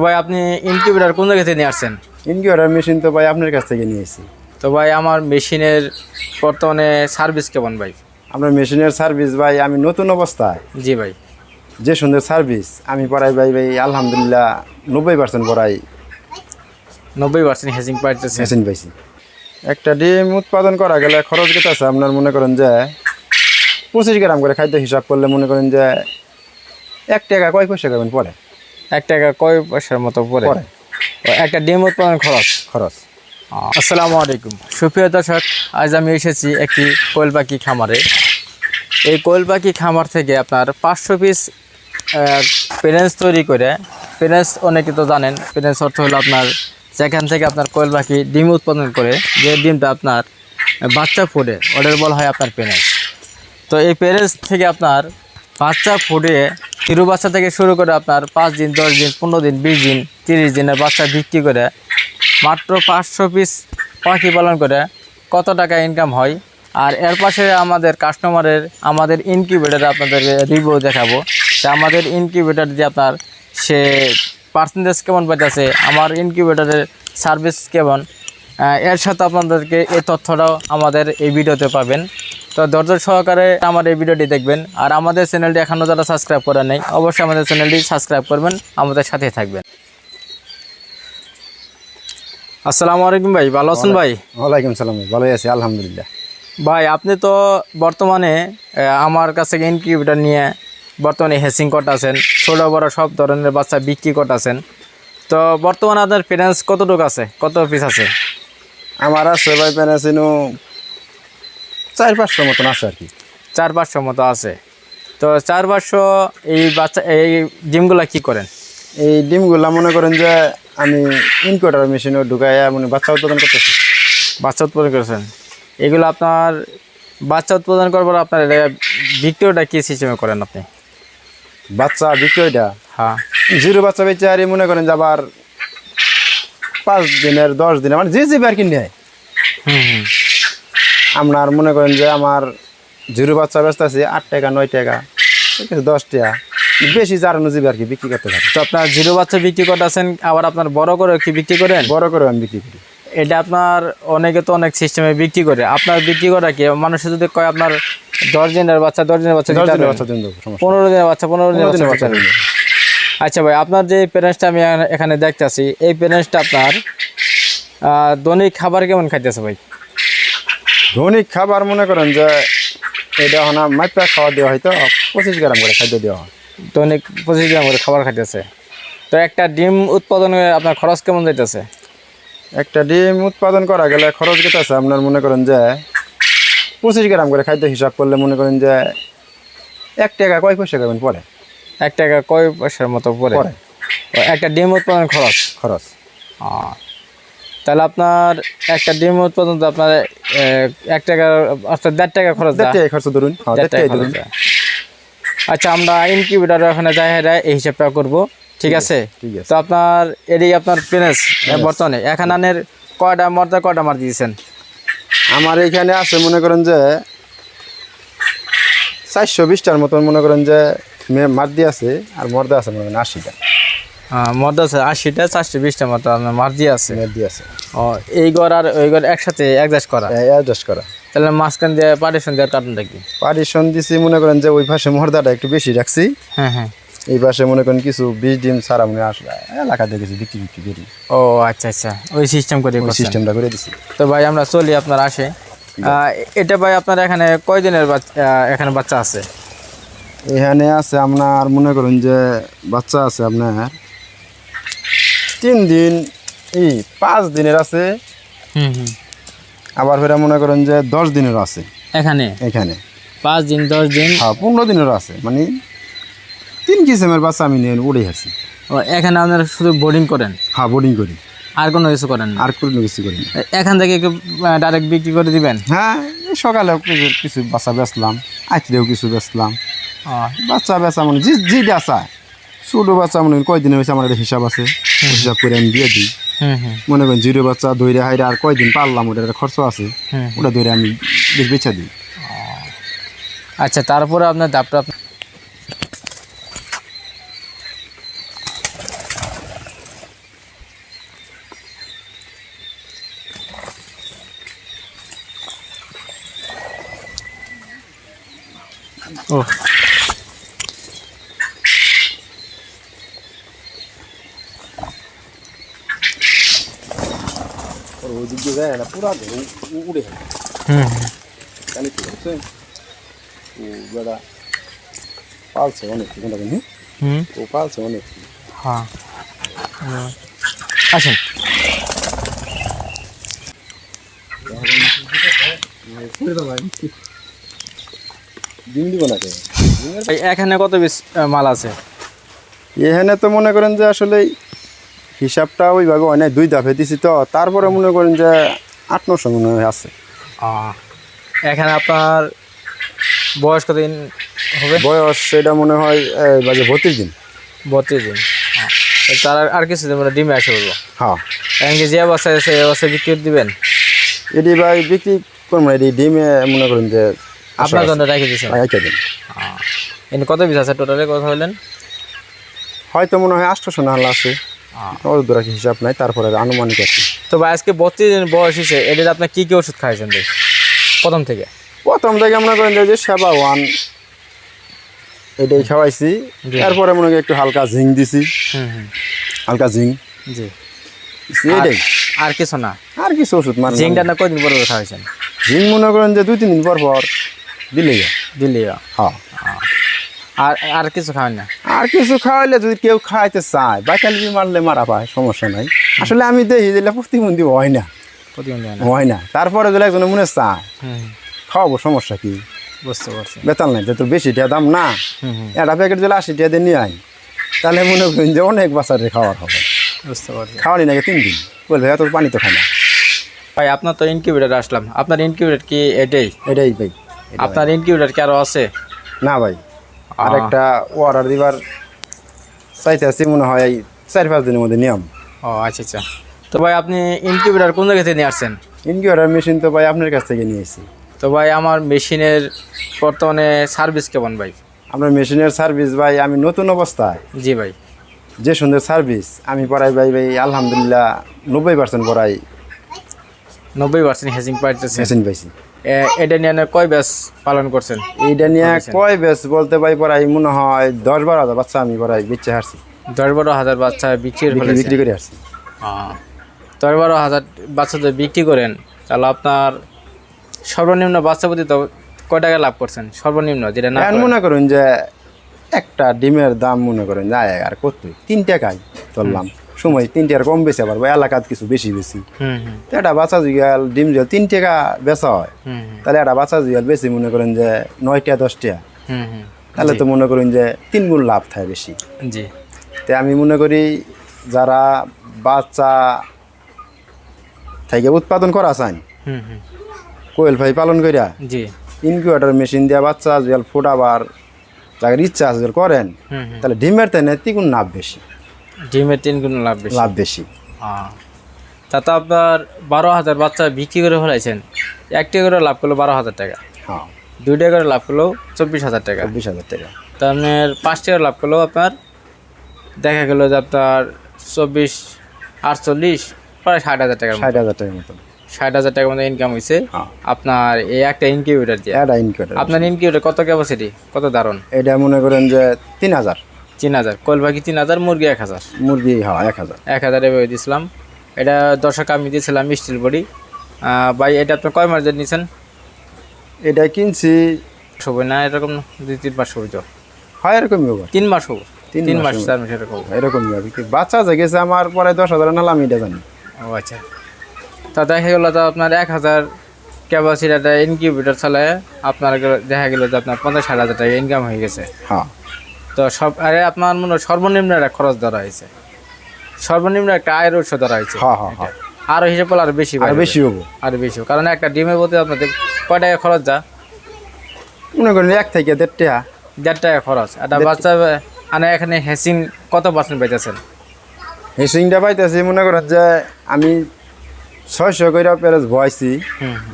ভাই আপনি ইনকিউবেটর কোন জায়গা থেকে নিয়ে আসছেন? ইনকিউবেটর মেশিন তো ভাই আপনার কাছ থেকে নিয়েছি। তো ভাই আমার মেশিনের বর্তমানে সার্ভিস কেমন ভাই? আপনার মেশিনের সার্ভিস ভাই, আমি নতুন অবস্থায় জি ভাই। যে সুন্দর সার্ভিস আমি পড়াই ভাই আলহামদুলিল্লাহ 90% পড়াই 90% হেজিং পাইতেছেন। মেশিন পাইছি। একটা ডিম উৎপাদন করা গেলে খরচ কত আছে আপনার মনে করেন যে 25 গ্রাম করে খাদ্য হিসাব করলে মনে করেন যে 1 টাকা কয় পয়সা করবেন পরে 1 টাকা কয় পয়সার মতো পড়ে পরে একটা ডিম উৎপাদন খরচ। খরচ। আসসালামু আলাইকুম সুপ্রিয় দর্শক, আজ আমি এসেছি একটি কোয়েল পাখি খামারে। এই কোয়েল পাখি খামার থেকে আপনার 500 পিস পেরেন্টস তৈরি করে, পেরেন্টস অনেকে তো জানেন, পেরেন্টস অর্থ হলো আপনার যেখান থেকে আপনার কোয়েল পাখি ডিম উৎপাদন করে, যে ডিমটা আপনার বাচ্চা ফুটে ওদের বলা হয় আপনার পেরেন্টস। তো এই পেরেন্টস থেকে আপনার বাচ্চা ফুটিয়ে হিরো বাচ্চা থেকে শুরু করে আপনার 5 দিন 10 দিন 15 দিন 20 দিন 30 দিনের বাচ্চা বিক্রি করে মাত্র 500 পিস পাখি পালন করে কত টাকা ইনকাম হয়, আর এর পাশে আমাদের কাস্টমারের আমাদের ইনকিউবেটারে আপনাদেরকে রিভিউ দেখাবো যে আমাদের ইনকিউবেটার যে আপনার সে পার্সেন্টেজ কেমন পাইতেছে, আমার ইনকিউবেটারের সার্ভিস কেমন, এর সাথে আপনাদেরকে এই তথ্যটাও আমাদের এই ভিডিওতে পাবেন। তো ধৈর্য সহকারে আমার এই ভিডিওটি দেখবেন, আর আমাদের চ্যানেলটি এখনও যারা সাবস্ক্রাইব করা নেই অবশ্যই আমাদের চ্যানেলটি সাবস্ক্রাইব করবেন, আমাদের সাথে থাকবেন। আসসালামু আলাইকুম ভাই, ভালো আছেন ভাই? ওয়ালাইকুম সালাম, ভালোই আছি আলহামদুলিল্লাহ। ভাই আপনি তো বর্তমানে আমার কাছে ইনকিউবেটর নিয়ে বর্তমানে হেসিং করতেছেন, ছোটো বড়ো সব ধরনের বাচ্চা বিক্রি করতেছেন। তো বর্তমানে আপনার ফিনান্স কতটুকু আছে, কত পিস আছে? আমার আছে ভাই পেনাসিনো 4-500 মতন আছে আর কি। 400-500 মতো আছে। তো 400-500 এই বাচ্চা এই ডিমগুলা কি করেন? এই ডিমগুলা মনে করেন যে আমি ইনকিউবেটর মেশিনে ঢুকাইয়া মানে বাচ্চা উৎপাদন করতেছি। বাচ্চা উৎপাদন করেছেন, এগুলো আপনার বাচ্চা উৎপাদন করবার আপনার বিক্রিটা কী সিস্টেমে করেন আপনি? বাচ্চা বিক্রয়টা হ্যাঁ, জিরো বাচ্চা বেচে আর মনে করেন যে আবার 5 দিনের 10 দিনের মানে যে আর কি নেয়। হুম। আপনার মনে করেন যে আমার জিরো বাচ্চা বেচতে আছে 8 টাকা 9 টাকা 10 টাকা, বেশি জারানো যাবে আর কি বিক্রি করতে পারি। তো আপনার জিরো বাচ্চা বিক্রি করতেছেন, আবার আপনার বড় করে কি বিক্রি করেন? বড় করে আমি বিক্রি করি। এটা আপনার অনেকে তো অনেক সিস্টেমে বিক্রি করে, আপনার বিক্রি করা কি মানুষে যদি কয় আপনার 10 দিনের বাচ্চা 10 দিনের বাচ্চা 10 দিনের বাচ্চা দিন দেবো, সমস্যা 15 দিনের বাচ্চা 15 দিনের দিনের বাচ্চা বাচ্চা দিন দেবো। আচ্ছা ভাই, আপনার যে প্যারেন্টসটা আমি এখানে দেখতেছি, এই প্যারেন্টসটা আপনার দৈনিক খাবার কেমন খাইতেছে ভাই? দৈনিক খাবার মনে করেন যে এটা এখন মাইপা খাওয়া দেওয়া হয়তো 25 গ্রাম করে খাদ্য দেওয়া হয়। দৈনিক 25 গ্রাম করে খাবার খাইতেছে। তো একটা ডিম উৎপাদনে আপনার খরচ কেমন যাইতেছে? একটা ডিম উৎপাদন করা গেলে খরচ কত আছে আপনার মনে করেন যে 25 গ্রাম করে খাদ্য হিসাব করলে মনে করেন যে 1 টাকা কয় পয়সা করবেন পরে 1 টাকা কয় পয়সার মতো পড়ে একটা ডিম উৎপাদন খরচ। খরচ। তাহলে আপনার একটা ডিম উৎপাদন তো আপনার 1 টাকা অর্থাৎ 1.5 টাকা খরচ, 1.5 টাকা খরচ ধরুন। 1.5 টাকা খরচ। আচ্ছা, আমরা ইনকিউবেটর ওখানে যাই এই হিসাবটা করবো, ঠিক আছে? ঠিক আছে। তো আপনার এরই আপনার পেনেস বর্তমানে এখানে আনের কয়টা মার দিয়েছেন? আমার এখানে আছে মনে করেন যে 420টার মতন মনে করেন যে মার দিয়ে আছে, আর মর্দা আছে মনে করেন 80টা। হ্যাঁ, মধ্যে আছে 80টা, 420টার মতো আপনার মার দিয়ে আছে। মার দিয়ে আছে। ও, এই ঘর আর ওই ঘর একসাথে অ্যাডজাস্ট করা? অ্যাডজাস্ট করা। তাহলে মাঝখান দিয়ে পার্টিশন দেওয়ার কারণটা কি? পার্টিশন দিছি মনে করেন যে ওই পাশে মর্দাটা একটু বেশি রাখছি, হ্যাঁ। এই পাশে মনে করেন কিছু 20 ডিম ছাড়া মনে আসলে এলাকা থেকে কিছু বিক্রি করি। ও আচ্ছা, ওই সিস্টেম করে সিস্টেমটা করে দিছি। তো ভাই আমরা চলি আপনার আসে। এটা ভাই আপনার এখানে কয়দিনের এখানে বাচ্চা আছে? এখানে আছে আপনার মনে করেন যে বাচ্চা আছে আপনার 3 দিন 5 দিনের আছে, আবার ফেরা মনে করেন যে 10 দিনের আছে। এখানে 5 দিন 10 দিন, হ্যাঁ 15 দিনের আছে, মানে 3 কিসেমের বাচ্চা আমি নিয়ে উড়ে আসছি। ও, এখানে আপনারা শুধু বোর্ডিং করেন? হ্যাঁ বোর্ডিং করি, আর কোনো কিছু করেন না? আর কোনো কিছু করি না। এখান থেকে ডাইরেক্ট বিক্রি করে দিবেন? হ্যাঁ, সকালেও কিছু বাচ্চা বেচলাম, আজকেও কিছু বেচলাম। বাচ্চা বেচা মানে যেটা চায়, ছোটো বাচ্চা মনে করেন কয়দিন হয়েছে আমার একটা হিসাব আছে, হিসাব করে আমি দিয়ে দিই। মনে করেন জিরো বাচ্চা দইরে হাইরে আর কয়দিন পারলাম, ওটার একটা খরচ আছে, ওটা দইরে আমি বেচা দিই। আচ্ছা, তারপরে আপনার দাপটা ও ওই দিক দিয়ে যায় না পুরা উড়ে যায় হুম কালি কি করছে ও বেড়া পালছে অনেক কোনটা জানি হুম ও পালছে অনেক হ্যাঁ আসেন ডিম দিব না কে ভাই এখানে কত পিস মাল আছে? এখানে তো মনে করেন যে আসলে হিসাবটা ওইভাবে হয় না, 2 ধাপে দিছি তো, তারপরে মনে করেন যে 8-900 মনে হয় আছে। এখানে আপনার বয়স কতদিন হবে? বয়স সেটা মনে হয় বাজে 32 দিন। 32 দিন। তার আর কিছু দিন মানে ডিমে আসে বলবো। হ্যাঁ এখন কি যে অবস্থায় আছে এই অবস্থায় বিক্রি করে দিবেন? এটি ভাই বিক্রি করবো না, এটি ডিমে মনে করেন যে আপনার জন্য রেখে দিচ্ছেন? একটা দিন এখানে কত পিস আছে টোটালে কথা বললেন? হয়তো মনে হয় 800 নাহলে আছে, ওর দ্বারা কি হিসাব নাই, তারপরে আনুমানিক আর কি। তো ভাই আজকে 32 দিন বয়স হিসেবে এদের আপনার কী কী ওষুধ খাইছেন ভাই প্রথম থেকে? প্রথম থেকে মনে করেন যে সেবা 1 এটাই খাওয়াইছি, তারপরে মনে করেন একটু হালকা জিঙ্ক দিছি, হালকা জিঙ্ক জি এটাই, আর কিছু না? আর কিছু ওষুধ মানে জিঙ্কটা না কয়দিন পরে খাওয়াইছেন? জিঙ্ক মনে করেন যে 2-3 দিন পর পর দিলেই হয়। দিল্লি? হ্যাঁ আর আর কিছু খাওয়ান না? আর কিছু খাওয়াইলে যদি কেউ খাইতে চায় বাইকালি মারলে মারা পায়, সমস্যা নাই। আসলে আমি দেখি দিলে প্রতিবন্ধী হয় না, প্রতিবন্ধী হয় না? হয় না, তারপরে যদি একজনে মনে চায় খাওয়াবো, সমস্যা কি, বুঝতে পারছি। বেতাল নাই, তো বেশি টাকা দাম না, হুম একটা প্যাকেট দিলে 80 টাকা দিয়ে নিয়ে আই, তাহলে মনে করেন যে অনেক বাচ্চারে খাওয়ার হবে। বুঝতে পারছি। খাওয়ানি নাকি 3 দিন বলবে এত পানি তো খায় না। ভাই আপনার তো ইনকিউবেটার আসলাম, আপনার ইনকিউবেটার কি এটাই? এটাই ভাই। আপনার ইনকিউবেটার কি আরও আছে? না ভাই, আর একটা অর্ডার দিবার চাইতে আছি, মনে হয় 4-5 দিনের মধ্যে নিয়ম। ও আচ্ছা আচ্ছা। তো ভাই আপনি ইনকিউবেটার কোন জায়গা থেকে নিয়ে আসছেন? ইনকিউবেটার মেশিন তো ভাই আপনার কাছ থেকে নিয়েছি। তো ভাই আমার মেশিনের বর্তমানে সার্ভিস কেমন ভাই? আপনার মেশিনের সার্ভিস ভাই, আমি নতুন অবস্থায় জি ভাই। যে সুন্দর সার্ভিস আমি পড়াই ভাই, আলহামদুলিল্লাহ 90% পড়াই 90% হেজিং পাইতেছেন? মেশিন পাইছি। এটা নিয়ে কয় ব্যাচ পালন করছেন? এইটা নিয়ে কয় বেশ বলতে ভাই পড়াই মনে হয় 10-12 হাজার বাচ্চা আমি পড়াই বেচে হারছি, 10-12 হাজার বাচ্চা বিক্রি বিক্রি করে আসছি। 10-12 হাজার বাচ্চা যদি বিক্রি করেন তাহলে আপনার সর্বনিম্ন বাচ্চা প্রতি তো কয় টাকা লাভ করছেন সর্বনিম্ন, যেটা না এখন মনে করুন যে একটা ডিমের দাম মনে করেন যায় আর কত 3 টাকায় ধরলাম, সময় 3 টাকার কম বেচে পারবো, এলাকাত কিছু বেশি বেশি। তো একটা বাচ্চা জুয়াল ডিম জল 3 টাকা বেচা হয়, তাহলে একটা বাচ্চা জুয়াল বেশি মনে করেন যে 9-10 টাকা, তাহলে তো মনে করেন যে 3 গুণ লাভ থাকে বেশি। জি। তাই আমি মনে করি যারা বাচ্চা থেকে উৎপাদন করা চান, কোয়েল ভাই পালন করিয়া জি ইনকিউবেটর মেশিন দিয়ে বাচ্চা জল ফোটাবার যাদের ইচ্ছা আছে যদি করেন, তাহলে ডিমের তাই 3 গুণ লাভ বেশি, ডিমের 3 গুণ লাভ বেশি। লাভ বেশি। তা তো আপনার 12,000 বাচ্চা বিক্রি করে ফেলাইছেন, 1 টাকা করে লাভ করলো 12,000 টাকা, হ্যাঁ 2 টাকা করে লাভ করলো 24,000 টাকা, 24,000 টাকা। তো আপনার 5 টাকা লাভ করলো আপনার দেখা গেলো যে আপনার 24-48 প্রায় 60,000 টাকার মতো। 60,000 টাকার মতো, 60,000 টাকার মতো ইনকাম হয়েছে আপনার এই একটা ইনকিউবেটার দিয়ে। এটা ইনকিউবেটর। আপনার ইনকিউবেটার কত ক্যাপাসিটি, কত দারুণ? এটা মনে করেন যে 3,000, 3,000, কোয়েল পাখি 3,000, মুরগি 1,000, মুরগি হ্যাঁ 1,000। 1,000 এভাবে দিয়েছিলাম। এটা দর্শক আমি দিয়েছিলাম স্টিল বডি। ভাই এটা আপনি কয় মাস নিয়েছেন? এটা কিনছি হবে না এরকম 2-3 মাস হবে, তো হয় এরকমই হবে, 3 মাস হবে, 3 মাস হবে। 4 মাস এরকম হবে। এরকমই হবে, কি বাচ্চা যে গেছে আমার পরে 10,000 নাহলে আমি এটা জানি। ও আচ্ছা। তা দেখা গেলো তো আপনার 1,000 ক্যাপাসিটি একটা ইনকিউবেটার চালায় আপনার দেখা গেলো যে আপনার 50-60,000 টাকা ইনকাম হয়ে গেছে। হ্যাঁ তো সব আরে আপনার মনে হয় সর্বনিম্ন একটা খরচ ধরা হয়েছে, সর্বনিম্ন একটা আয়ের উৎস ধরা হয়েছে। হ্যাঁ হ্যাঁ হ্যাঁ, আরও হিসেব করলে আরও বেশি, আর বেশি হবো, আরও বেশি হবে। কারণ একটা ডিমের প্রতি আপনাদের কয় টাকা খরচ যা? মনে করেন 1 থেকে 1.5 টাকা। 1.5 টাকা খরচ। একটা বাচ্চা মানে এখানে হেসিং কত % পাইতেছেন? হেসিংটা পাইতেছি মনে করেন যে আমি 600 করে প্যারেজ বয়াইছি,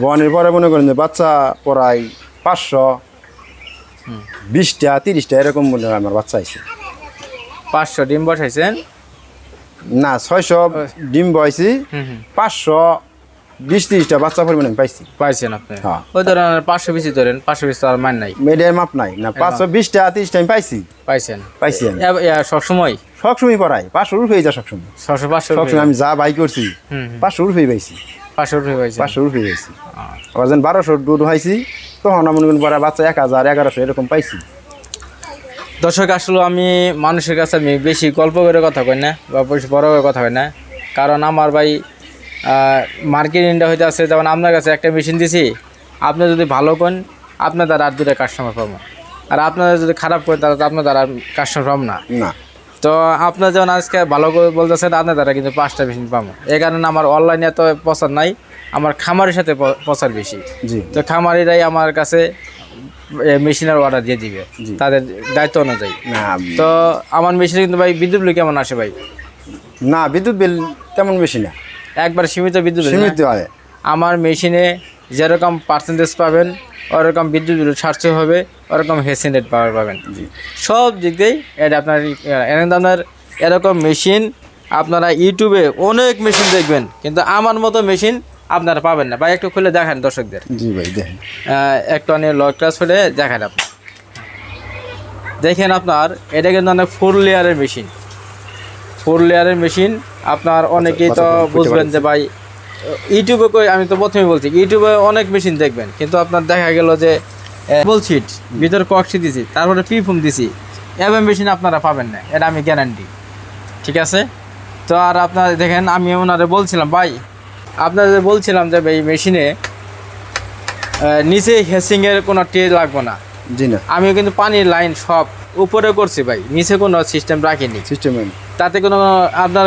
বয়ানোর পরে মনে করেন যে বাচ্চা পড়াই 520টা 30টা এরকম মনে হয় আমার বাচ্চা আইছে। 500 ডিম বসাইছেন? না 600 ডিম বয়াইছি, 500 20-30টা বাচ্চা পরিমাণ আমি পাইছি। পাইছেন আপনি? হ্যাঁ। ওই ধরেন 500 পিস ধরেন, 500 পিস তো আর মান নাই। মিডিয়াম মাপ নাই না, 520টা 30টা আমি পাইছি। পাইছেন? পাইছি আমি সবসময় সবসময় পড়াই 500 রুপে যায় সবসময়। 500 সবসময় আমি যা বাই করছি 500 রুপে পাইছি। 500 রুপে পাইছেন? 500 রুপে পাইছি। আবার যখন 1200 দুধ হয়েছি তখন আমার মনে করেন বাচ্চা 1000 1100 এরকম পাইছি। দর্শক আসলে আমি মানুষের কাছে আমি বেশি গল্প করে কথা কই না বা বেশি বড় করে কথা কই না, কারণ আমার ভাই মার্কেটিংটা হইতে আছে। যেমন আপনার কাছে একটা মেশিন দিছি, আপনি যদি ভালো করেন আপনার দ্বারা আর 2টা কাস্টমার পাবো, আর আপনারা যদি খারাপ করেন তাহলে তো আপনার দ্বারা কাস্টমার পাবো না। তো আপনার যেমন আজকে ভালো করে বলতেছেন, আপনার দ্বারা কিন্তু 5টা মেশিন পাবো। এই কারণে আমার অনলাইনে এত প্রচার নাই, আমার খামারের সাথে প্রচার বেশি। তো খামারিরাই আমার কাছে মেশিনের অর্ডার দিয়ে দিবে তাদের দায়িত্ব অনুযায়ী। তো আমার মেশিনে কিন্তু ভাই বিদ্যুৎ বিল কেমন আসে ভাই? না, বিদ্যুৎ বিল তেমন বেশি না, একবার সীমিত বিদ্যুৎ বিল। সীমিত হয়। আমার মেশিনে যেরকম পার্সেন্টেজ পাবেন ওরকম বিদ্যুৎ বিল ছাড়তে হবে, ওরকম হেসিন রেট পাওয়ার পাবেন। সব দিক দিয়েই এটা আপনার আপনার এরকম মেশিন আপনারা ইউটিউবে অনেক মেশিন দেখবেন, কিন্তু আমার মতো মেশিন আপনারা পাবেন না। ভাই একটু খুলে দেখান দর্শকদের। জি ভাই দেখেন, একটু অনেক লো ক্লাস হলে দেখান আপনি। দেখেন আপনার এটা কিন্তু অনেক 4 লেয়ারের মেশিন। 4 লেয়ারের মেশিন আপনার অনেকেই তো বুঝবেন যে ভাই ইউটিউবে আমি তো প্রথমেই বলছি ইউটিউবে অনেক মেশিন দেখবেন, কিন্তু আপনার দেখা গেল যে বলছিট ভিতরে কক্সি দিছি, তারপরে পিফুম দিছি, এভাবে মেশিন আপনারা পাবেন না, এটা আমি গ্যারান্টি। ঠিক আছে? তো আর আপনার দেখেন আমি ওনারে বলছিলাম ভাই, আপনাদের বলছিলাম যে এই মেশিনে নিচে হেসিংয়ের কোনো ট্রে লাগবে না। জি না, আমিও কিন্তু পানির লাইন সব উপরে করছি ভাই, নিচে কোনো সিস্টেম রাখিনি। সিস্টেম তাতে কোনো আপনার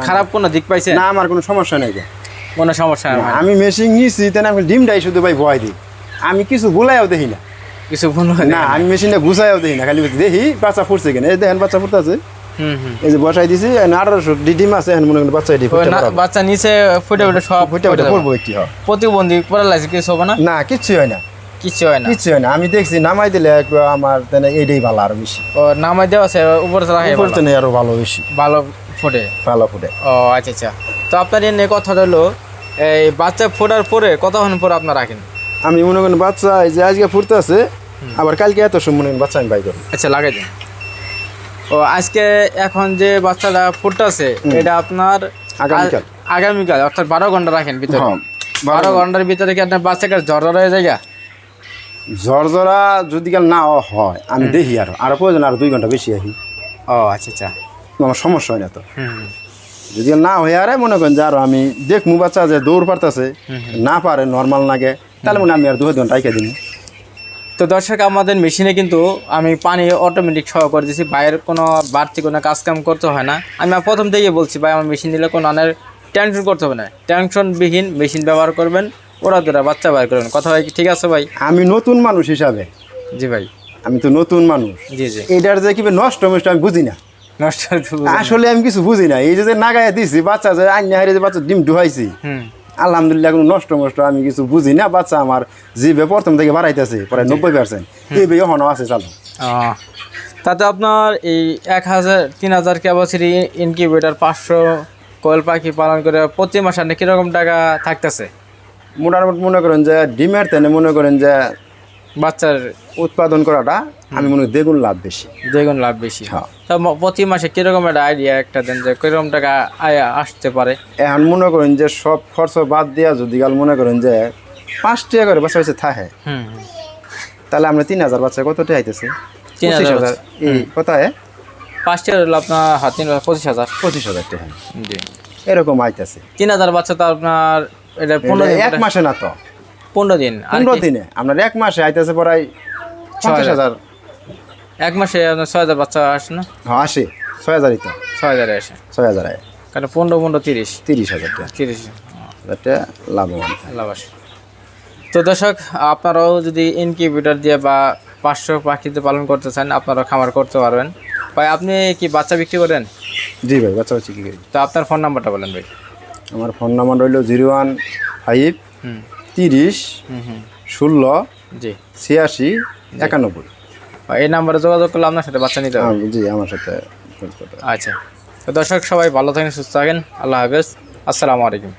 খারাপ কোনো দিক পাইছে না? আমার কোনো সমস্যা নাই, কোনো সমস্যা নেই। আমি মেশিন নিয়েছি তাই আমি ডিমটাই শুধু ভাই ভয় দিই, আমি কিছু গুলাইও দেখি না, কিছু ভুল না আমি মেশিনটা গুছাইও দেখি না, খালি দেখি বাচ্চা ফুটছে কিনা। এই দেখেন বাচ্চা ফুটতে আছে, এই যে বসাই দিছি 1800 ডিম আছে, এখন মনে করেন বাচ্চা বাচ্চা নিচে ফুটে ফুটে সব ফুটে ফুটে পড়বো একটি। প্রতিবন্ধী পড়া লাগছে, কিছু হবে না? না, কিচ্ছু হয় না, কিচ্ছু হয় না, কিচ্ছু হয় না। আমি দেখছি নামাই দিলে আমার এইটাই ভালো, আরো বেশি। ও নামাই দেওয়া আছে উপরে উপরতে নেই আরো ভালো, বেশি ভালো ফুটে, ভালো ফুটে। ও আচ্ছা আচ্ছা। তো আপনার এনে কথা হলো এই বাচ্চা ফোটার পরে কতক্ষণ পরে আপনার রাখেন? আমি মনে করেন বাচ্চা এই যে আজকে ফুটতে আছে, আবার কালকে এত সময় মনে করেন বাচ্চা আমি বাই করি। আচ্ছা, লাগাই দিন। ও আজকে এখন যে বাচ্চাটা ফুটতেছে এটা আপনার আগামীকাল অর্থাৎ 12 ঘন্টা রাখেন ভিতরে। 12 ঘন্টার ভিতরে কি আপনার বাচ্চাকে জ্বর হয়ে যায়? ঝরঝরা যদি কাল না হয় আমি দেখি আরো প্রয়োজন আরো 2 ঘন্টা বেশি আহি। ও আচ্ছা আচ্ছা, আমার সমস্যা হয় না তো। যদি না হয়ে আরে মনে করেন যে আরো আমি দেখমু বাচ্চা যে দৌড় পারতেছে না পারে নর্মাল লাগে, তাহলে মনে আমি আর 2 ঘন্টা রাইখে দিই। তো দর্শক আমাদের মেশিনে কিন্তু আমি পানি অটোমেটিক সহ করে দিয়েছি, বাইরের কোনো বাড়তি কোনো কাজকাম করতে হয় না। আমি প্রথম থেকেই বলছি ভাই আমার মেশিন নিলে কোনো অনেক টেনশন করতে হবে না, টেনশনবিহীন মেশিন ব্যবহার করবেন, ওরা দুরা বাচ্চা বাইর করবেন। কথা হয় ঠিক আছে ভাই? আমি নতুন মানুষ হিসাবে, জি ভাই আমি তো নতুন মানুষ, জি জি, এটার যে কিভাবে নষ্ট আমি বুঝি না, নষ্ট আসলে আমি কিছু বুঝি না। এই যে নাগায় দিছি বাচ্চা যে আইনা হারে যে বাচ্চা ডিম ঢুকাইছি, আলহামদুলিল্লাহ কোনো নষ্ট আমি কিছু বুঝি না। বাচ্চা আমার জিবে প্রথম থেকে বাড়াইতেছে প্রায় 90%, এই বেয়ে হনো আছে চালু। তাতে আপনার এই 1000-3000 ক্যাপাসিটি ইনকিউবেটর 500 কোয়েল পাখি পালন করে প্রতি মাসে আপনি কীরকম টাকা থাকতেছে? মোটামুটি মনে করেন যে ডিমের তেনে মনে করেন যে বাচ্চার উৎপাদন করাটা আমি মনে করি দ্বিগুণ লাভ বেশি। দ্বিগুণ লাভ বেশি। হ্যাঁ। তা প্রতি মাসে কীরকম একটা আইডিয়া একটা দেন যে কীরকম টাকা আয় আসতে পারে? এখন মনে করেন যে সব খরচ বাদ দিয়া যদি কাল মনে করেন যে 5 টাকা করে বাচ্চা হয়েছে থাকে, তাহলে আমরা 3000 বাচ্চা কত টাকা আইতেছে? 25,000। এই কোথায় 5 টাকা হলো আপনার 25,000 টাকা জি এরকম আইতেছে। 3000 বাচ্চা তো আপনার এটা 15 এক মাসে না তো 15 দিন, 15 দিনে আপনার এক মাসে আইতেছে প্রায় 50,000। এক মাসে আপনার 6000 বাচ্চা আসে না? হ্যাঁ আসে, 6000ই তো 6000 আসে, 6000 আয়, কারণ 15 30,000 টাকা 30 টাকা লাভবান লাভ আসে। তো দর্শক আপনারাও যদি ইনকিউবেটর দিয়ে বা 500 পাখিতে পালন করতে চান আপনারা খামার করতে পারবেন। ভাই আপনি কি বাচ্চা বিক্রি করেন? জি ভাই, বাচ্চা বাচ্চা কি করি। তো আপনার ফোন নাম্বারটা বলেন ভাই। আমার ফোন নাম্বার রইল 015 30 16 জি 86 91। এই নাম্বারে যোগাযোগ করলে আপনার সাথে বাচ্চা নিতে হবে? জি আমার সাথে। আচ্ছা, তো দর্শক সবাই ভালো থাকেন, সুস্থ থাকেন, আল্লাহ হাফেজ, আসসালামু আলাইকুম।